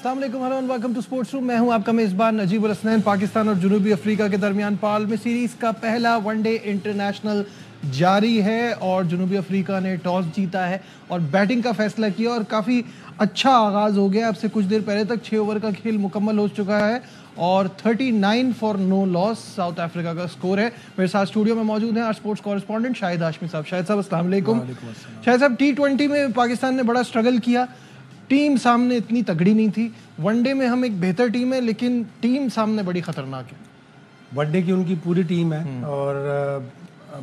अस्सलाम वालेकुम, hello and welcome to sports room. मैं हूं आपका मेज़बान नजीब उल हसनैन। पाकिस्तान और जनूबी अफ्रीका के दरमियान पाल में सीरीज़ का पहला वनडे इंटरनेशनल जारी है और जनूबी अफ्रीका ने टॉस जीता है और बैटिंग का फैसला किया और काफ़ी अच्छा आगाज़ हो गया। अब से कुछ देर पहले तक 6 ओवर का खेल मुकम्मल हो चुका है और 39 for no loss South Africa का स्कोर है। मेरे साथ स्टूडियो में मौजूद हैं आज स्पोर्ट्स कॉरेस्पॉन्डेंट शाहिद हाशमी साहब। शाहिद साहब अस्सलाम वालेकुम। शाहिद साहब, T20 में पाकिस्तान ने बड़ा स्ट्रगल किया, टीम सामने इतनी तगड़ी नहीं थी। वनडे में हम एक बेहतर टीम है लेकिन टीम सामने बड़ी खतरनाक है। वनडे की उनकी पूरी टीम है और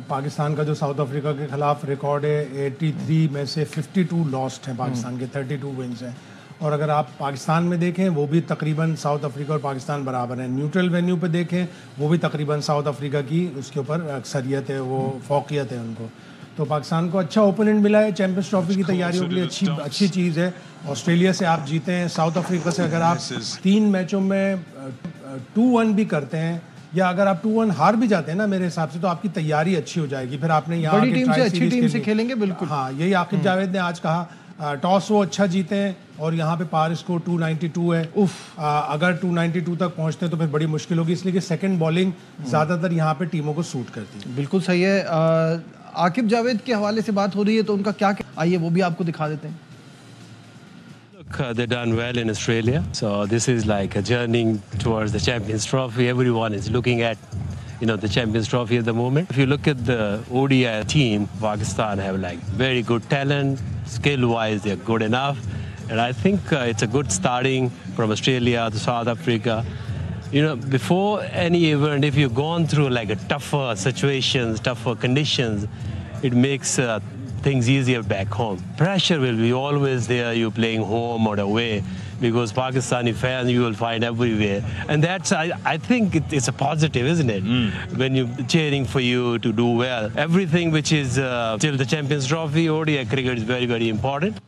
पाकिस्तान का जो साउथ अफ्रीका के खिलाफ रिकॉर्ड है 83 में से 52 लॉस्ट हैं पाकिस्तान के, 32 विन्स हैं। और अगर आप पाकिस्तान में देखें वो भी तकरीबन साउथ अफ्रीका और पाकिस्तान बराबर हैं। न्यूट्रल वेन्यू पे देखें वो भी तकरीबन साउथ अफ्रीका की उसके ऊपर अक्सरियत है, वो फौकियत है उनको। तो पाकिस्तान को अच्छा ओपोनेंट मिला है। चैंपियंस ट्रॉफी की तैयारियों के लिए अच्छी चीज़ है। ऑस्ट्रेलिया से आप जीते हैं, साउथ अफ्रीका से अगर आप 3 मैचों में 2-1 भी करते हैं या अगर आप 2-1 हार भी जाते हैं ना, मेरे हिसाब से तो आपकी तैयारी अच्छी हो जाएगी। फिर आपने यहाँ बड़ी टीम से अच्छी टीम से खेलेंगे। बिल्कुल हाँ, यही आकिब जावेद ने आज कहा। टॉस वो अच्छा जीते हैं और यहाँ पे पार स्कोर 292 है। अगर 292 तक पहुँचते हैं तो फिर बड़ी मुश्किल होगी, इसलिए कि सेकंड बॉलिंग ज़्यादातर यहाँ पे टीमों को सूट करती है। बिल्कुल सही है। आकिब जावेद के हवाले से बात हो रही है तो उनका क्या, आइए वो भी आपको दिखा देते हैं। They've done well in Australia, so this is like a journey towards the Champions Trophy. Everyone is looking at, the Champions Trophy at the moment. If you look at the ODI team, Pakistan have like very good talent, skill-wise they're good enough, and I think it's a good starting from Australia to South Africa. Before any event, if you've gone through like a tougher situations, tougher conditions, it makes things easier back home. Pressure will be always there, you're playing home or away, because Pakistani fans you will find everywhere. And that's, I think it's a positive, isn't it? When you're cheering for you to do well. Everything which is till the Champions Trophy, ODI cricket is very, very important.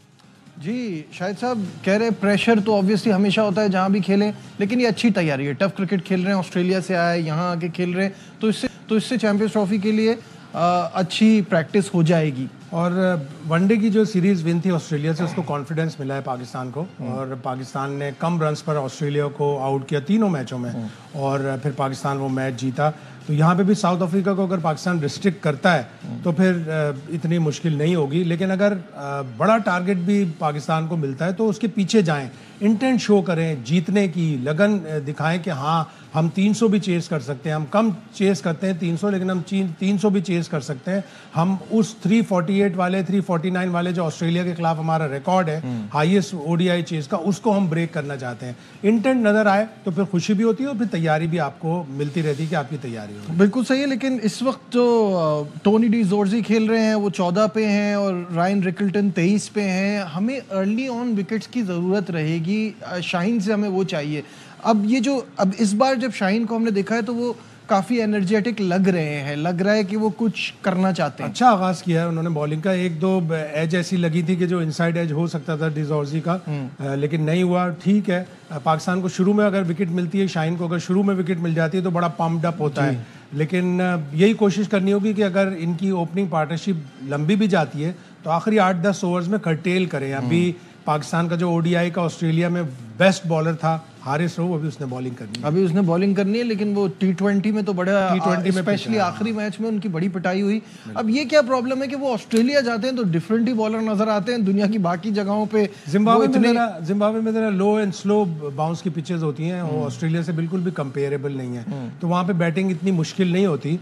जी, शाहिद साहब कह रहे हैं pressure तो obviously हमेशा होता है जहाँ भी खेलें, लेकिन ये अच्छी तैयारी है। टफ क्रिकेट खेल रहे हैं, ऑस्ट्रेलिया से आए, यहाँ आके खेल रहे हैं, तो इससे चैंपियंस ट्रॉफी के लिए अच्छी प्रैक्टिस हो जाएगी। और वनडे की जो सीरीज़ विन थी ऑस्ट्रेलिया से, उसको कॉन्फिडेंस मिला है पाकिस्तान को। और पाकिस्तान ने कम रन्स पर ऑस्ट्रेलिया को आउट किया तीनों मैचों में और फिर पाकिस्तान वो मैच जीता। तो यहाँ पे भी साउथ अफ्रीका को अगर पाकिस्तान रिस्ट्रिक्ट करता है तो फिर इतनी मुश्किल नहीं होगी। लेकिन अगर बड़ा टारगेट भी पाकिस्तान को मिलता है तो उसके पीछे जाएं, इंटेंट शो करें, जीतने की लगन दिखाएं कि हाँ हम 300 भी चेस कर सकते हैं। हम कम चेस करते हैं 300, लेकिन हम 300 भी चेस कर सकते हैं। हम उस 348 वाले 349 वाले जो ऑस्ट्रेलिया के खिलाफ हमारा रिकॉर्ड है हाईएस्ट ODI चेस का, उसको हम ब्रेक करना चाहते हैं। इंटेंट नजर आए तो फिर खुशी भी होती है और फिर तैयारी भी आपको मिलती रहती है कि आपकी तैयारी हो। बिल्कुल सही है। लेकिन इस वक्त जो टोनी डी जोर्जी खेल रहे हैं वो 14 पे हैं और रायन रिकल्टन 23 पे हैं। हमें अर्ली ऑन विकेट्स की ज़रूरत रहेगी, शाहीन से हमें वो चाहिए। अब इस बार जब शाहीन को हमने देखा है तो वो काफ़ी एनर्जेटिक लग रहे हैं, लग रहा है कि वो कुछ करना चाहते हैं। अच्छा आगाज़ किया है उन्होंने बॉलिंग का। 1-2 एज ऐसी लगी थी कि जो इनसाइड एज हो सकता था डिजॉर्जी का, लेकिन नहीं हुआ। ठीक है, पाकिस्तान को शुरू में अगर विकेट मिलती है, शाहीन को अगर शुरू में विकेट मिल जाती है तो बड़ा पम्प्ड अप होता है। लेकिन यही कोशिश करनी होगी कि अगर इनकी ओपनिंग पार्टनरशिप लंबी भी जाती है तो आखिरी 8-10 ओवर्स में कर्टेल करें। अभी पाकिस्तान का जो ODI का ऑस्ट्रेलिया में बेस्ट बॉलर था हारिस रऊफ, अभी उसने बॉलिंग करनी है। लेकिन वो T20 में तो बड़ा T20 में स्पेशली आखिरी मैच में उनकी बड़ी पिटाई हुई। अब ये क्या प्रॉब्लम है कि वो ऑस्ट्रेलिया जाते हैं तो डिफरेंट ही बॉलर नजर आते हैं दुनिया की बाकी जगहों पे। जिम्बाब्वे में जरा लो एंड स्लो बाउंस की पिचेस होती हैं, वो ऑस्ट्रेलिया से बिल्कुल भी कंपेरेबल नहीं है। तो वहाँ पे बैटिंग इतनी मुश्किल नहीं होती।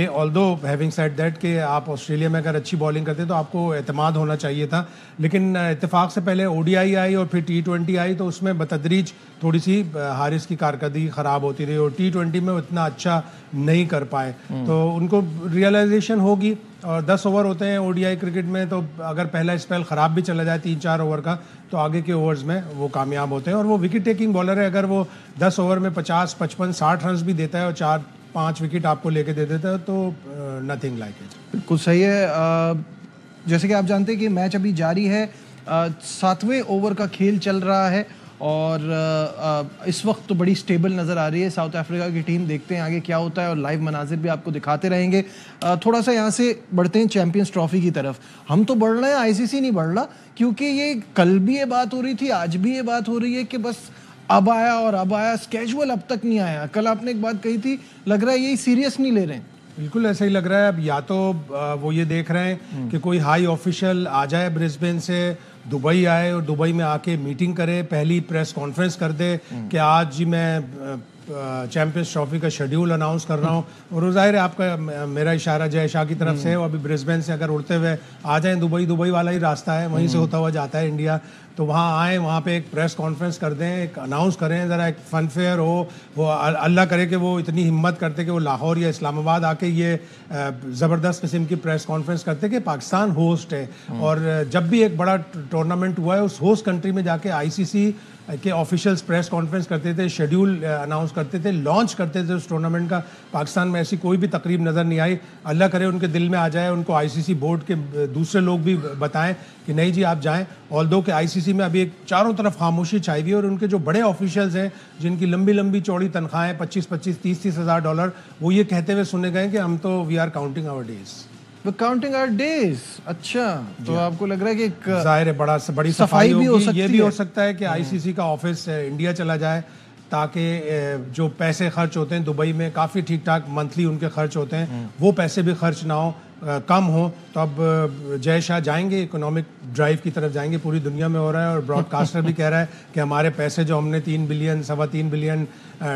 ऑल्दो हैविंग सेड दैट कि आप ऑस्ट्रेलिया में अगर अच्छी बॉलिंग करते तो आपको एतमाद होना चाहिए था। लेकिन इत्तेफाक से पहले ODI आई और फिर T20 आई तो उसमें बतदरीज थोड़ी सी हारिस की कारकर्दगी ख़राब होती रही और T20 में उतना अच्छा नहीं कर पाए। तो उनको रियलाइजेशन होगी। और 10 ओवर होते हैं ODI क्रिकेट में, तो अगर पहला स्पेल ख़राब भी चला जाए 3-4 ओवर का तो आगे के ओवर्स में वो कामयाब होते हैं। और वो विकेट टेकिंग बॉलर है, अगर वो 10 ओवर में 50, 55, 60 रन भी देता है और 4-5 विकेट आपको लेके दे देता है तो नथिंग लाइक इट। बिल्कुल सही है। जैसे कि आप जानते हैं कि मैच अभी जारी है, 7वें ओवर का खेल चल रहा है और इस वक्त तो बड़ी स्टेबल नज़र आ रही है साउथ अफ्रीका की टीम। देखते हैं आगे क्या होता है और लाइव मनाजिर भी आपको दिखाते रहेंगे। थोड़ा सा यहाँ से बढ़ते हैं चैंपियंस ट्रॉफी की तरफ। हम तो बढ़ रहे हैं, आईसीसी नहीं बढ़ रहा, क्योंकि ये कल भी ये बात हो रही थी, आज भी ये बात हो रही है कि बस अब आया और अब आया, स्केजुअल अब तक नहीं आया। कल आपने एक बात कही थी, लग रहा है यही सीरियस नहीं ले रहे हैं। बिल्कुल ऐसा ही लग रहा है। अब या तो वो ये देख रहे हैं कि कोई हाई ऑफिशियल आ जाए ब्रिस्बेन से, दुबई आए और दुबई में आके मीटिंग करे, पहली प्रेस कॉन्फ्रेंस कर दे कि आज जी मैं चैंपियंस ट्रॉफी का शेड्यूल अनाउंस कर रहा हूँ। और ज़ाहिर है आपका मेरा इशारा जय शाह की तरफ से है। वो अभी ब्रिस्बेन से अगर उड़ते हुए आ जाएं, दुबई वाला ही रास्ता है, वहीं से होता हुआ जाता है इंडिया, तो वहाँ आए, वहाँ पे एक प्रेस कॉन्फ्रेंस कर दें, एक अनाउंस करें, ज़रा एक फन फेयर हो। वो अल्लाह करे कि वो इतनी हिम्मत करते कि वो लाहौर या इस्लामाबाद आके ये ज़बरदस्त किस्म की प्रेस कॉन्फ्रेंस करते कि पाकिस्तान होस्ट है। और जब भी एक बड़ा टूर्नामेंट हुआ है, उस होस्ट कंट्री में जाके आईसीसी के ऑफिशियल्स प्रेस कॉन्फ्रेंस करते थे, शेड्यूल अनाउंस करते थे, लॉन्च करते थे उस टूर्नामेंट का। पाकिस्तान में ऐसी कोई भी तकरीब नज़र नहीं आई। अल्लाह करे उनके दिल में आ जाए, उनको आईसीसी बोर्ड के दूसरे लोग भी बताएं कि नहीं जी आप जाएं। ऑल्दो कि आईसीसी में अभी एक चारों तरफ खामोशी छाई हुई है और उनके जो बड़े ऑफिशियल्स हैं जिनकी लंबी लंबी चौड़ी तनख्वाहें 25-25, 30-30 हज़ार डॉलर, वो ये कहते हुए सुने गए कि हम तो we are counting our days. Counting our days. अच्छा, तो आपको लग रहा है कि जाहिर है बड़ी सफाई भी हो सकती है। ये भी हो सकता है कि आईसीसी का ऑफिस इंडिया चला जाए, ताकि जो पैसे खर्च होते हैं दुबई में, काफ़ी ठीक ठाक मंथली उनके खर्च होते हैं, वो पैसे भी खर्च ना हो, कम हो। तो अब जय शाह जाएंगे, इकोनॉमिक ड्राइव की तरफ जाएंगे, पूरी दुनिया में हो रहा है। और ब्रॉडकास्टर भी कह रहा है कि हमारे पैसे जो हमने 3 बिलियन, 3.25 बिलियन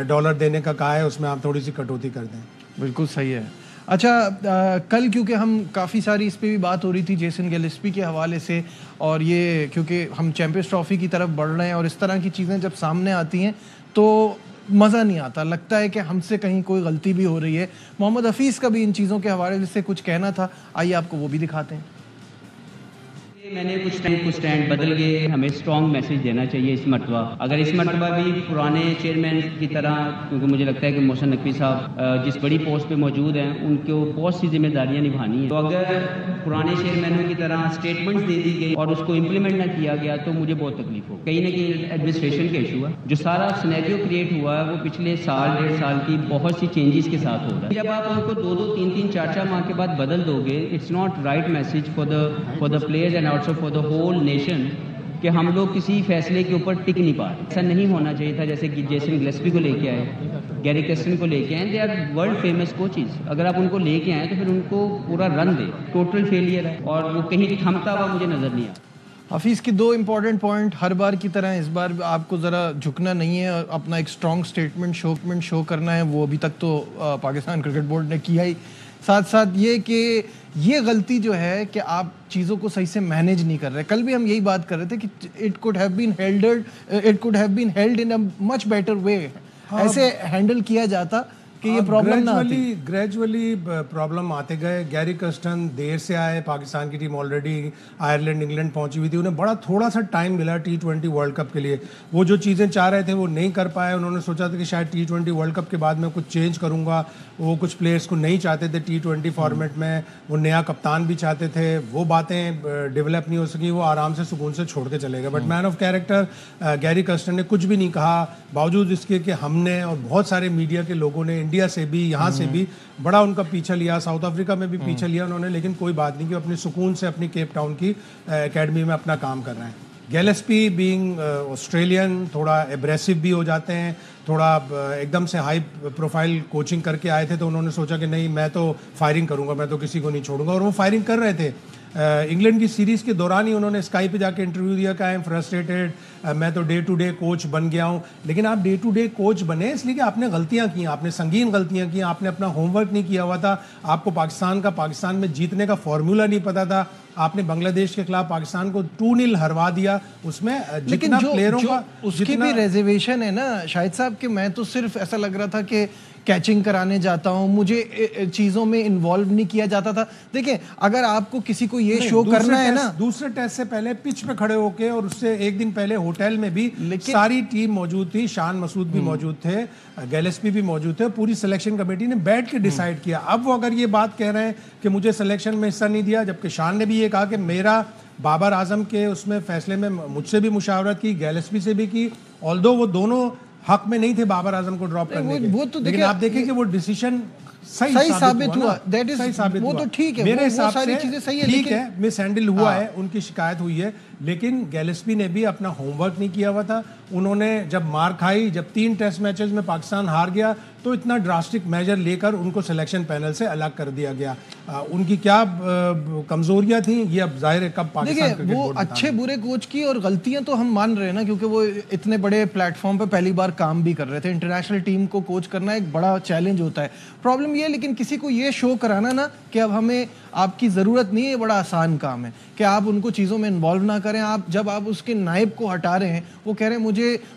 डॉलर देने का कहा है, उसमें आप थोड़ी सी कटौती कर दें। बिल्कुल सही है। अच्छा, कल क्योंकि हम काफ़ी सारी इस पे भी बात हो रही थी जेसन गिलेस्पी के हवाले से, और ये क्योंकि हम चैंपियंस ट्रॉफी की तरफ बढ़ रहे हैं और इस तरह की चीज़ें जब सामने आती हैं तो मज़ा नहीं आता, लगता है कि हमसे कहीं कोई गलती भी हो रही है। मोहम्मद हफीज़ का भी इन चीज़ों के हवाले से कुछ कहना था, आइए आपको वो भी दिखाते हैं। मैंने कुछ स्टैंड बदल के हमें स्ट्रॉन्ग मैसेज देना चाहिए इस मरतबा। अगर इस मरतबा भी पुराने चेयरमैन की तरह, क्योंकि मुझे लगता है कि मोहसिन नकवी साहब जिस बड़ी पोस्ट पे मौजूद हैं उनको बहुत सी जिम्मेदारियां निभानी हैं, तो अगर पुराने चेयरमैनों की तरह स्टेटमेंट्स दे दी गई और उसको इम्प्लीमेंट ना किया गया तो मुझे बहुत तकलीफ हो। कहीं ना कहीं एडमिनिस्ट्रेशन का इशू है। जो सारा सिनेरियो क्रिएट हुआ है वो पिछले साल 1.5 साल की बहुत सी चेंजेस के साथ हो रहा है। जब आप उनको 2-2, 3-3, 4-4 माह के बाद बदल दोगे, it's not right message for the players and for the whole nation कि हम लोग किसी फैसले के ऊपर टिक नहीं पा रहे। ऐसा नहीं होना चाहिए था। जैसे कि जेसन गिलेस्पी को लेके आए, गैरी कर्स्टन को लेके आए, they are world famous coaches. अगर आप उनको लेके आए तो फिर उनको पूरा रन दे। टोटल फेलियर है और वो कहीं थमता हुआ मुझे नजर नहीं आता। हफीज़ की 2 इम्पॉर्टेंट पॉइंट, हर बार की तरह इस बार आपको ज़रा झुकना नहीं है, अपना एक स्ट्रॉन्ग स्टेटमेंट शो करना है। वो अभी तक तो पाकिस्तान क्रिकेट बोर्ड ने किया ही। साथ साथ ये कि ये गलती जो है कि आप चीज़ों को सही से मैनेज नहीं कर रहे। कल भी हम यही बात कर रहे थे कि it could have been held in a much better way. ऐसे हैंडल किया जाता कि ये प्रॉब्लम ना आती। ग्रेजुअली प्रॉब्लम आते गए। गैरी कर्स्टन देर से आए, पाकिस्तान की टीम ऑलरेडी आयरलैंड, इंग्लैंड पहुंची हुई थी, उन्हें बड़ा थोड़ा सा टाइम मिला T20 वर्ल्ड कप के लिए। वो जो चीज़ें चाह रहे थे वो नहीं कर पाए। उन्होंने सोचा था कि शायद T20 वर्ल्ड कप के बाद मैं कुछ चेंज करूंगा। वो कुछ प्लेयर्स को नहीं चाहते थे T20 फॉर्मेट में, वो नया कप्तान भी चाहते थे। वो बातें डेवलप नहीं हो सकी, वो आराम से सुकून से छोड़ के चले गए। But man of character Gary Kirsten ने कुछ भी नहीं कहा, बावजूद इसके कि हमने और बहुत सारे मीडिया के लोगों ने इंडिया से भी, यहाँ से भी बड़ा उनका पीछा लिया, साउथ अफ्रीका में भी पीछा लिया उन्होंने, लेकिन कोई बात नहीं कि अपने सुकून से अपनी केप टाउन की एकेडमी में अपना काम कर रहे हैं। गिलेस्पी बीइंग ऑस्ट्रेलियन थोड़ा एब्रेसिव भी हो जाते हैं, थोड़ा एकदम से हाई प्रोफाइल कोचिंग करके आए थे, तो उन्होंने सोचा कि नहीं मैं तो फायरिंग करूंगा, मैं तो किसी को नहीं छोड़ूंगा। और वो फायरिंग कर रहे थे। इंग्लैंड की सीरीज़ के दौरान ही उन्होंने स्काई पे जाके इंटरव्यू दिया कि आई एम फ्रस्ट्रेटेड, मैं तो डे टू डे कोच बन गया हूँ। लेकिन आप डे टू डे कोच बने इसलिए कि आपने गलतियाँ की, आपने संगीन गलतियाँ की, आपने अपना होमवर्क नहीं किया हुआ था, आपको पाकिस्तान में जीतने का फॉर्मूला नहीं पता था, आपने बांग्लादेश के खिलाफ पाकिस्तान को 2-0 हरवा दिया। उसमें लेकिन जो प्लेयरों का उसकी भी रिजर्वेशन है ना शाहिद साहब, कि मैं तो सिर्फ ऐसा लग रहा था कि कैचिंग कराने जाता हूं, मुझे चीज़ों में इन्वॉल्व नहीं किया जाता था। देखिए, अगर आपको किसी को ये शो करना है ना, दूसरे टेस्ट से पहले पिच पे खड़े होके और उससे एक दिन पहले होटल में भी सारी टीम मौजूद थी, शान मसूद भी मौजूद थे, गिलेस्पी भी मौजूद थे, पूरी सिलेक्शन कमेटी ने बैठ के डिसाइड किया। अब वो अगर ये बात कह रहे हैं कि मुझे सिलेक्शन में हिस्सा नहीं दिया, जबकि शान ने भी ये कहा कि मेरा बाबर आजम के उसमें फैसले में मुझसे भी मुशावरत की, गैलेस्पी से भी की, ऑल्दो वो दोनों हक में नहीं थे बाबर आजम को ड्रॉप करने के, वो तो लेकिन आप देखें कि वो डिसीजन सही साबित हुआ। दैट इज वो तो ठीक है, मेरे हिसाब सारी से चीजें सही है, ठीक है, मिस हैंडल हुआ है, उनकी शिकायत हुई है, लेकिन गैलेस्पी ने भी अपना होमवर्क नहीं किया हुआ था। उन्होंने जब मार खाई, जब 3 टेस्ट मैचेस में पाकिस्तान हार गया, तो इतना ड्रास्टिक मेजर लेकर उनको सिलेक्शन पैनल से अलग कर दिया गया। उनकी क्या कमजोरियां थी ये अब जाहिर है कब पाकिस्तान क्रिकेट वो बोर्ड अच्छे बुरे कोच की और गलतियां तो हम मान रहे हैं ना, क्योंकि वो इतने बड़े प्लेटफॉर्म पे पहली बार काम भी कर रहे थे। इंटरनेशनल टीम को कोच करना एक बड़ा चैलेंज होता है। प्रॉब्लम ये, लेकिन किसी को ये शो कराना ना कि अब हमें आपकी ज़रूरत नहीं है, ये बड़ा आसान काम है कि आप उनको चीज़ों में इन्वॉल्व ना करें। आप जब आप उसके नायब को हटा रहे हैं, वो कह रहे हैं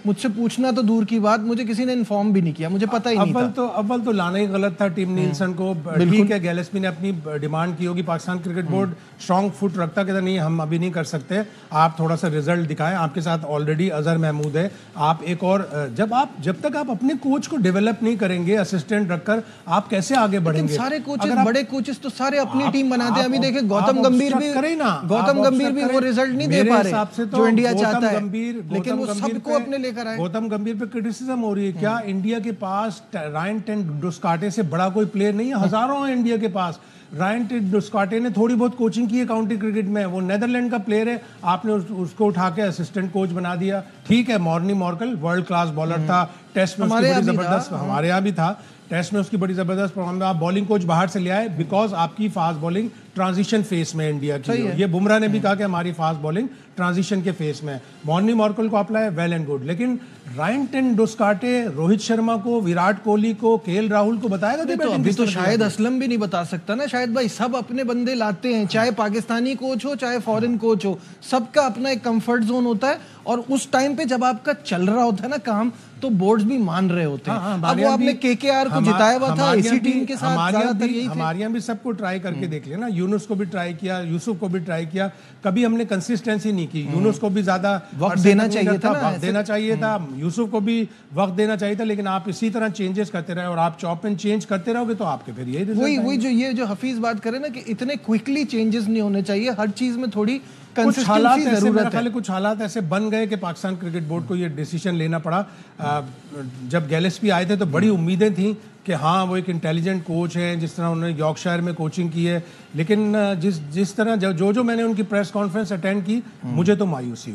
मुझसे पूछना तो दूर की बात, मुझे किसी ने इन्फॉर्म भी नहीं किया, मुझे पता ही नहीं था। अव्वल तो लाना ही गलत था टीम नीलसन को। ठीक है, गैलेस्पी ने अपनी डिमांड की होगी, Pakistan cricket board strong foot रखता कि नहीं हम अभी नहीं कर सकते, आप थोड़ा सा रिजल्ट दिखाएं। आपके साथ ऑलरेडी अजहर महमूद है, आप एक और जब तक आप अपने कोच को डेवलप नहीं करेंगे असिस्टेंट रखकर, आप कैसे आगे बढ़ेंगे? सारे कोचेस, बड़े कोचेस तो सारे अपनी टीम बनाते हैं। अभी देखे गौतम गंभीर भी वो रिजल्ट नहीं दे पा रहे जो इंडिया चाहता है, लेकिन वो सबको अपने लेकर आए। गौतम गंभीर पे क्रिटिसिज्म हो रही है। क्या इंडिया के पास रायन टेन डुस्काटे से बड़ा कोई प्लेयर नहीं है? हजारों है इंडिया के पास। रायन टेन डुस्काटे ने थोड़ी बहुत कोचिंग की है काउंटी क्रिकेट में, वो नेदरलैंड का प्लेयर है, आपने उसको उठा के असिस्टेंट कोच बना दिया। ठीक है, Morne Morkel world class bowler था, टेस्ट में उसकी बड़ी जबरदस्त, हमारे यहाँ भी था, टेस्ट में उसकी बड़ी जबरदस्त परफॉर्मेंस। आप बॉलिंग कोच बाहर से ले आए बिकॉज आपकी फास्ट बॉलिंग ट्रांजिशन फेस में इंडिया की है। ये बुमराह ने भी कहा कि हमारी फास्ट बॉलिंग ट्रांजिशन के फेस में है। मॉर्नी मॉर्कल को अप्लाई वेल एंड गुड, लेकिन रायन टेन डुस्काटे रोहित शर्मा को, विराट कोहली को, केएल राहुल को बताएगा तो अभी तो शायद असलम भी नहीं बता सकता ना। शायद भाई सब अपने बंदे लाते हैं, चाहे पाकिस्तानी कोच हो चाहे फॉरेन कोच हो, सबका अपना एक कंफर्ट जोन होता है। और उस टाइम पे जब आपका चल रहा होता है ना काम, तो बोर्ड्स भी मान रहे होते हैं। अब वो आपने केकेआर को जिताया हुआ था इसी टीम के साथ, हमारे यहाँ भी सबको ट्राई करके देख लिया ना। यूनुस को भी ट्राई किया, यूसुफ को भी ट्राई किया, कभी हमने कंसिस्टेंसी नहीं की। यूनुस को भी ज्यादा वक्त देना चाहिए था, वक्त देना चाहिए था, यूसुफ को भी वक्त देना चाहिए था, लेकिन आप इसी तरह चेंजेस करते रहे और आप चॉप एंड चेंज करते रहोगे तो आपके फिर यही वही जो हफीज बात करे ना कि इतने क्विकली चेंजेस नहीं होने चाहिए, हर चीज में थोड़ी कुछ हालात ऐसे बन गए कि पाकिस्तान क्रिकेट बोर्ड को ये डिसीजन लेना पड़ा। जब गैलेस्पी आए थे तो बड़ी उम्मीदें थी कि हाँ वो एक इंटेलिजेंट कोच है, जिस तरह उन्होंने यॉर्कशायर में कोचिंग की है, लेकिन जिस तरह जो मैंने उनकी प्रेस कॉन्फ्रेंस अटेंड की, मुझे तो मायूसी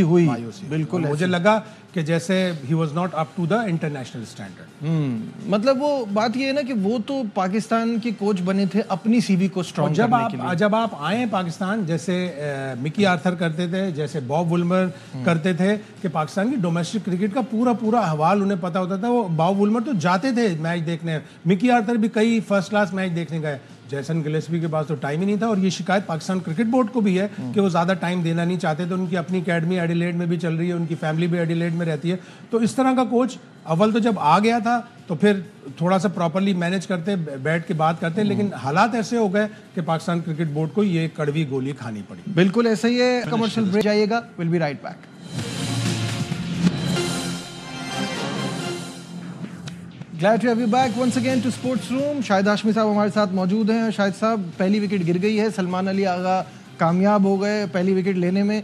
हुई। बिल्कुल मुझे लगा कि जैसे he was not up to the international standard. मतलब वो बात ये है ना कि वो तो पाकिस्तान के कोच बने थे अपनी सीवी को स्ट्रॉन्ग करने के लिए। जब आप आए पाकिस्तान, जैसे मिकी आर्थर करते थे, जैसे बॉब वुल्मर करते थे, कि पाकिस्तान की डोमेस्टिक क्रिकेट का पूरा अहवाल उन्हें पता होता था। वो बॉब वुल्मर तो जाते थे मैच देखने, मिकी आर्थर भी कई फर्स्ट क्लास मैच देखने गए। जैसन गिलेस्पी के पास तो टाइम ही नहीं था, और ये शिकायत पाकिस्तान क्रिकेट बोर्ड को भी है कि वो ज़्यादा टाइम देना नहीं चाहते। तो उनकी अपनी एकेडमी एडिलेड में भी चल रही है, उनकी फैमिली भी एडिलेड में रहती है। तो इस तरह का कोच अव्वल तो जब आ गया था तो फिर थोड़ा सा प्रॉपरली मैनेज करते, बैठ के बात करते, लेकिन हालात ऐसे हो गए कि पाकिस्तान क्रिकेट बोर्ड को ये कड़वी गोली खानी पड़ी। बिल्कुल ऐसा ही है। कमर्शियल ब्रेक जाइएगा, will be right back. Glad to have you back once again to Sports Room। Shahid Hashmi साहब हमारे साथ मौजूद हैं। शाहिद साहब, पहली विकेट गिर गई है, सलमान अली आगा कामयाब हो गए पहली विकेट लेने में।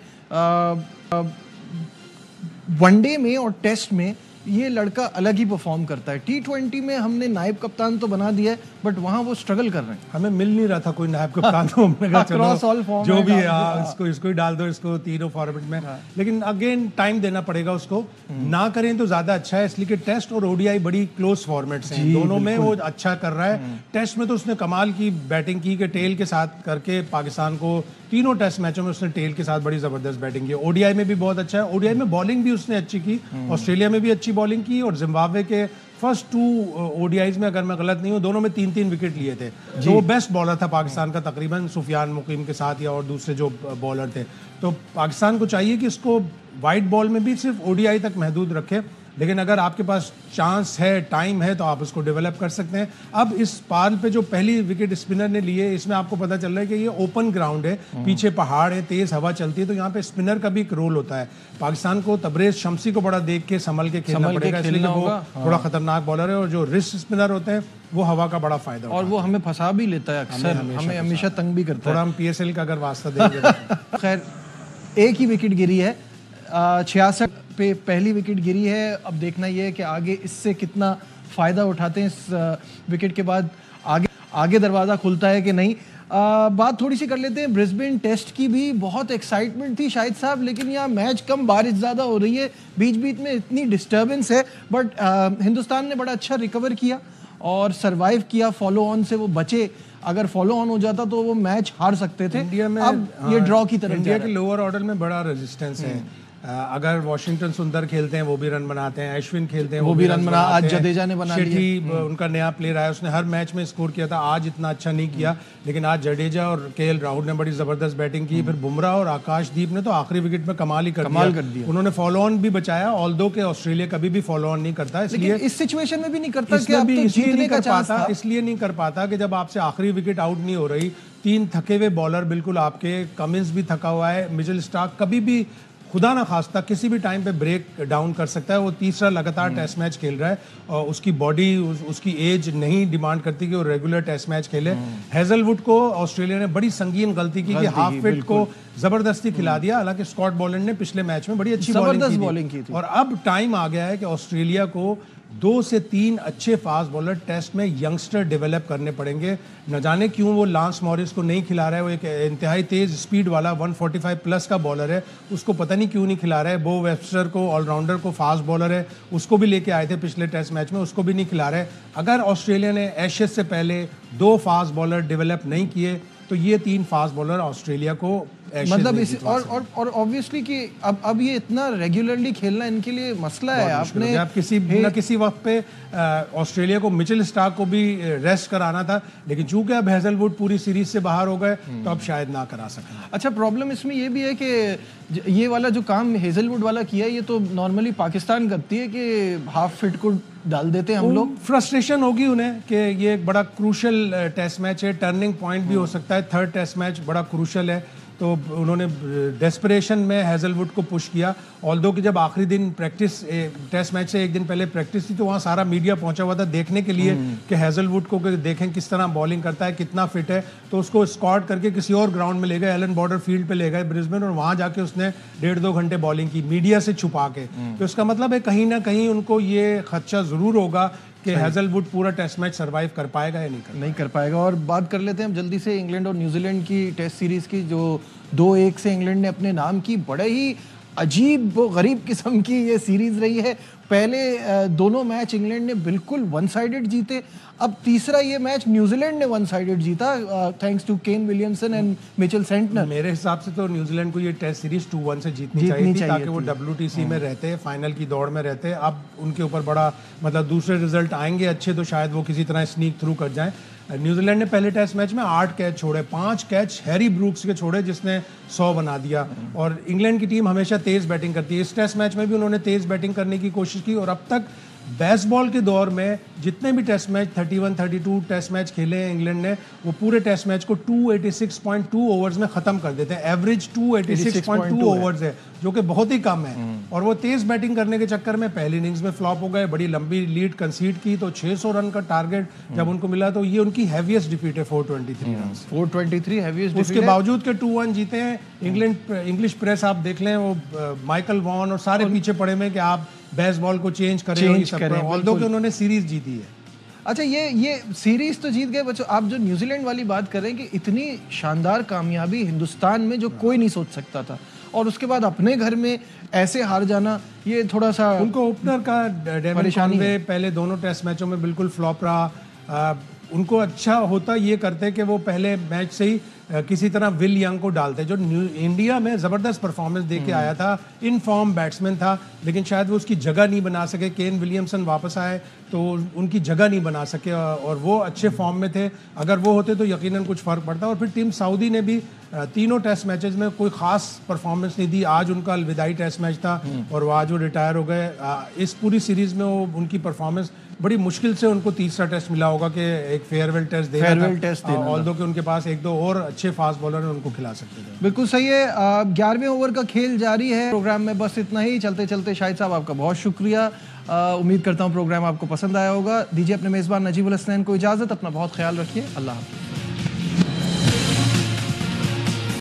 वनडे में और टेस्ट में ये लड़का अलग ही परफॉर्म करता है। T20 में हमने नायब कप्तान तो बना दिया है, बट वहाँ वो स्ट्रगल कर रहे हैं। हमें मिल नहीं रहा था कोई नायब कप्तान, तो हमने कहा चलो जो भी है इसको ही डाल दो, इसको तीनों फॉर्मेट में। लेकिन अगेन टाइम देना पड़ेगा उसको, ना करें तो ज्यादा अच्छा है, इसलिए कि टेस्ट और ओडीआई बड़ी क्लोज फॉर्मेट्स हैं, दोनों में वो अच्छा कर रहा है। टेस्ट में तो उसने कमाल की बैटिंग की कि टेल के साथ करके पाकिस्तान को तीनों टेस्ट मैचों में उसने टेल के साथ बड़ी जबरदस्त बैटिंग की। ओडीआई में भी बहुत अच्छा है, ओडीआई में बॉलिंग भी उसने अच्छी की, ऑस्ट्रेलिया में भी अच्छी बॉलिंग की, और जिम्बाब्वे के फर्स्ट 2 ओडीआईज में अगर मैं गलत नहीं हूँ दोनों में 3-3 विकेट लिए थे। तो वो बेस्ट बॉलर था पाकिस्तान का तकरीबन, सुफियान मुकीम के साथ या और दूसरे जो बॉलर थे। तो पाकिस्तान को चाहिए कि इसको वाइट बॉल में भी सिर्फ ओडीआई तक महदूद रखे। लेकिन अगर आपके पास चांस है, टाइम है, तो आप उसको डेवलप कर सकते हैं। अब इस पाल पे जो पहली विकेट स्पिनर ने ली है, इसमें आपको पता चल रहा है कि ये ओपन ग्राउंड है, पीछे पहाड़ है, तेज हवा चलती है, तो यहाँ पे स्पिनर का भी एक रोल होता है। पाकिस्तान को तबरेज शमसी को बड़ा देख के संभल के खेलना पड़ेगा, इसलिए कि वो थोड़ा खतरनाक बॉलर है, और जो रिस्ट स्पिनर होते हैं वो हवा का बड़ा फायदा और वो हमें फंसा भी लेता है अक्सर, हमें हमेशा तंग भी करता है। थोड़ा हम PSL का अगर वास्ता देंगे। खैर एक ही विकेट गिरी है, 66 पे पहली विकेट गिरी है। अब देखना ये है कि आगे इससे कितना फ़ायदा उठाते हैं। इस विकेट के बाद आगे दरवाज़ा खुलता है कि नहीं। बात थोड़ी सी कर लेते हैं ब्रिस्बेन टेस्ट की भी। बहुत एक्साइटमेंट थी शाहिद साहब, लेकिन यहाँ मैच कम, बारिश ज़्यादा हो रही है, बीच बीच में इतनी डिस्टर्बेंस है, बट हिंदुस्तान ने बड़ा अच्छा रिकवर किया और सरवाइव किया। फॉलो ऑन से वो बचे, अगर फॉलो ऑन हो जाता तो वो मैच हार सकते थे। इंडिया में अब ये ड्रॉ की तरफ इंडिया के लोअर ऑर्डर में बड़ा रेजिस्टेंस है। अगर वॉशिंगटन सुंदर खेलते हैं वो भी रन बनाते हैं, अश्विन खेलते हैं वो भी रन बनाते हैं। आज जडेजा ने बना लिया, उनका नया प्लेयर आया, उसने हर मैच में स्कोर किया था, आज इतना अच्छा नहीं किया, लेकिन आज जडेजा और KL राहुल ने बड़ी जबरदस्त बैटिंग की। फिर बुमराह और आकाशदीप ने तो आखिरी विकेट में कमाल ही कर दिया। उन्होंने फॉलो ऑन भी बचाया, ऑल्दो के ऑस्ट्रेलिया कभी भी फॉलो ऑन नहीं करता, इसलिए इस सिचुएशन में भी नहीं करता, इसलिए नहीं कर पाता कि जब आपसे आखिरी विकेट आउट नहीं हो रही, 3 थके हुए बॉलर बिल्कुल आपके, कमिंस भी थका हुआ है, मिचेल स्टार्क कभी भी खुदा ना खास्ता किसी भी टाइम पे ब्रेक डाउन कर सकता है। वो तीसरा लगातार टेस्ट मैच खेल रहा है और उसकी बॉडी, उसकी एज नहीं डिमांड करती कि वो रेगुलर टेस्ट मैच खेले। हेजलवुड को ऑस्ट्रेलिया ने बड़ी संगीन गलती की कि हाफ फिट को जबरदस्ती खिला दिया, हालांकि स्कॉट बॉलैंड ने पिछले मैच में बड़ी अच्छी बॉलिंग की थी। और अब टाइम आ गया है कि ऑस्ट्रेलिया को 2 से 3 अच्छे फास्ट बॉलर टेस्ट में यंगस्टर डेवलप करने पड़ेंगे। न जाने क्यों वो लांस मॉरिस को नहीं खिला रहा है, वो एक इंतहाई तेज स्पीड वाला 145 प्लस का बॉलर है, उसको पता नहीं क्यों नहीं खिला रहा है। बो वेबस्टर को, ऑलराउंडर को, फास्ट बॉलर है, उसको भी लेके आए थे पिछले टेस्ट मैच में, उसको भी नहीं खिला रहा है। अगर ऑस्ट्रेलिया ने एशेज से पहले 2 फास्ट बॉलर डेवलप नहीं किए तो ये 3 फास्ट बॉलर ऑस्ट्रेलिया को मतलब इस और ऑब्वियसली कि अब ये इतना रेगुलरली खेलना इनके लिए मसला है। आपने आप किसी वक्त पे ऑस्ट्रेलिया को मिचेल स्टार्क को भी रेस्ट कराना था, लेकिन चूंकि अब हेजलवुड पूरी सीरीज से बाहर हो गए तो अब शायद ना करा सकें। अच्छा, प्रॉब्लम इसमें ये भी है कि ये वाला जो काम हेजलवुड वाला किया, ये तो नॉर्मली पाकिस्तान करती है कि हाफ फिट को डाल देते हैं हम लोग। फ्रस्ट्रेशन होगी उन्हें कि ये एक बड़ा क्रूशल टेस्ट मैच है, टर्निंग पॉइंट भी हो सकता है, 3rd टेस्ट मैच बड़ा क्रूशल है, तो उन्होंने डेस्परेशन में हेजलवुड को पुश किया। ऑल्दो कि जब आखिरी दिन प्रैक्टिस, टेस्ट मैच से एक दिन पहले प्रैक्टिस थी, तो वहाँ सारा मीडिया पहुंचा हुआ था देखने के लिए कि हेजलवुड को देखें किस तरह बॉलिंग करता है, कितना फिट है, तो उसको स्कॉट करके किसी और ग्राउंड में ले गए, एलन बॉर्डर फील्ड पे ले गए ब्रिस्बेन, और वहाँ जाके उसने 1.5-2 घंटे बॉलिंग की मीडिया से छुपा के। तो इसका मतलब है कहीं ना कहीं उनको ये खदशा जरूर होगा कि हेजलवुड पूरा टेस्ट मैच सरवाइव कर पाएगा या नहीं कर पाएगा। और बात कर लेते हैं हम जल्दी से इंग्लैंड और न्यूजीलैंड की टेस्ट सीरीज की, जो 2-1 से इंग्लैंड ने अपने नाम की। बड़े ही अजीब गरीब किस्म की ये सीरीज रही है। पहले दोनों मैच इंग्लैंड ने बिल्कुल 1 साइडेड जीते, अब तीसरा ये मैच न्यूजीलैंड ने 1 साइडेड जीता, thanks to Kane Williamson and Mitchell Santner. मेरे हिसाब से तो न्यूजीलैंड को ये टेस्ट सीरीज 2-1 से जीतनी चाहिए थी, ताकि वो WTC में रहते, फाइनल की दौड़ में रहते। अब उनके ऊपर बड़ा मतलब दूसरे रिजल्ट आएंगे अच्छे, तो शायद वो किसी तरह स्नीक थ्रू कर जाएं। न्यूजीलैंड ने पहले टेस्ट मैच में 8 कैच छोड़े, 5 कैच हैरी ब्रूक्स के छोड़े जिसने 100 बना दिया। और इंग्लैंड की टीम हमेशा तेज बैटिंग करती है, इस टेस्ट मैच में भी उन्होंने तेज बैटिंग करने की कोशिश की। और अब तक बेसबॉल के दौर में जितने भी टेस्ट मैच 31-32 टेस्ट मैच खेले हैं इंग्लैंड ने, वो पूरे टेस्ट मैच को 286.2 ओवर्स में खत्म कर देते हैं। एवरेज 286.2 ओवर्स है, जो कि बहुत ही कम है। और वो तेज बैटिंग करने के चक्कर में पहली इनिंग्स में फ्लॉप हो गए, बड़ी लंबी लीड कंसीड की, तो 600 रन का टारगेट जब उनको मिला तो ये उनकी हैवीएस्ट डिफीट है, 423 रन। 423 हैवीएस्ट। उसके बावजूद के 2-1 जीते हैं। इंग्लिश प्रेस आप देख लें, वो माइकल वॉन और सारे पीछे पड़े हैं कि आप बेसबॉल को चेंज करें, ऑल्दो कि उन्होंने सीरीज जीती है। अच्छा, ये सीरीज तो जीत गए बच्चों। आप जो न्यूजीलैंड वाली बात कर रहे हैं कि इतनी शानदार कामयाबी हिंदुस्तान में जो कोई नहीं सोच सकता था, और उसके बाद अपने घर में ऐसे हार जाना, ये थोड़ा सा उनको ओपनर का परेशानी है। पहले दोनों टेस्ट मैचों में बिल्कुल फ्लॉप रहा। उनको अच्छा होता ये करते कि वो पहले मैच से ही किसी तरह विल यंग को डालते, जो इंडिया में ज़बरदस्त परफॉर्मेंस दे के आया था, इन फॉर्म बैट्समैन था, लेकिन शायद वो उसकी जगह नहीं बना सके। केन विलियमसन वापस आए तो उनकी जगह नहीं बना सके, और वो अच्छे फॉर्म में थे। अगर वो होते तो यकीनन कुछ फ़र्क पड़ता। और फिर टीम सऊदी ने भी तीनों टेस्ट मैचेस में कोई ख़ास परफॉर्मेंस नहीं दी। आज उनका अलविदाई टेस्ट मैच था और वो आज वो रिटायर हो गए। इस पूरी सीरीज़ में वो उनकी परफॉर्मेंस बड़ी मुश्किल से उनको तीसरा टेस्ट मिला होगा कि एक फेयरवेल टेस्ट देना, ऑल्दो कि उनके पास एक दो और अच्छे फास्ट बॉलर हैं, उनको खिला सकते थे। बिल्कुल सही है। 11वें ओवर का खेल जारी है। प्रोग्राम में बस इतना ही। चलते चलते शाहिद साहब आपका बहुत शुक्रिया। उम्मीद करता हूँ प्रोग्राम आपको पसंद आया होगा। दीजिए अपने मेज़बान नजीबुल हसनैन को इजाज़त। अपना बहुत ख्याल रखिए। अल्लाह हाफ़िज़।